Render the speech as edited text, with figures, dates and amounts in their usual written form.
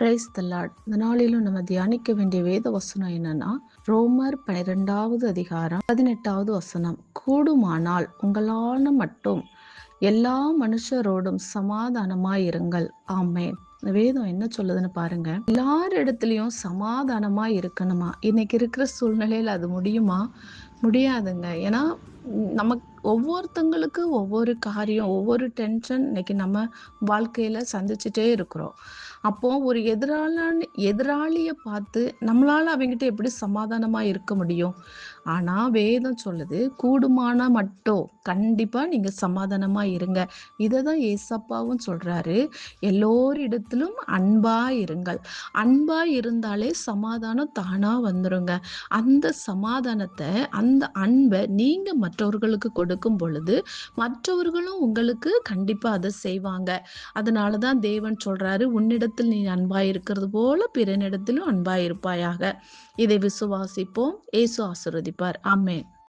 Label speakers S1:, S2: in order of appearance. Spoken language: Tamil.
S1: Praise the Lord. இந்த நாளிலும் நம்ம தியானிக்க வேண்டிய வேத வசனம் என்னன்னா, ரோமர் 12வது அதிகாரம் 18வது வசனம். கூடுமானால் உங்களான மட்டும் எல்லா மனுஷரோடும் சமாதானமாயிருங்கள். ஆமென். இந்த வேதம் என்ன சொல்லுதுன்னு பாருங்க. எல்லாரிடத்துலயும் சமாதானமா இருக்கணுமா? இன்னைக்கு இருக்கிற சூழ்நிலையில அது முடியுமா? முடியாதுங்க. ஏன்னா நமக்கு ஒவ்வொருத்தங்களுக்கு ஒவ்வொரு காரியம், ஒவ்வொரு டென்ஷன் இன்னைக்கு நம்ம வாழ்க்கையில சந்திச்சுட்டே இருக்கிறோம். அப்போ ஒரு எதிராளிய பார்த்து நம்மளால அவங்கிட்ட எப்படி சமாதானமா இருக்க முடியும்? ஆனா வேதம் சொல்லுது, கூடுமான மட்டும் கண்டிப்பா நீங்க சமாதானமா இருங்க. இததான் ஏசப்பாவும் சொல்றாரு. எல்லோரிடத்திலும் அன்பா இருங்கள். அன்பா இருந்தாலே சமாதானம் தானா வந்துருங்க. அந்த சமாதானத்த, அந்த அன்ப நீங்க மற்றவர்களுக்கு கொடுக்கும் பொழுது, மற்றவர்களும் உங்களுக்கு கண்டிப்பா அத செய்வாங்க. அதனால தான் தேவன் சொல்றாரு, உன்னிடத்தில் நீ அன்பாய் இருக்கிறது போல பிறனிடத்திலும் அன்பாய் இருப்பாயாக. இதை விசுவாசிப்போம். இயேசு ஆசீர்வதிப்பார். ஆமென்.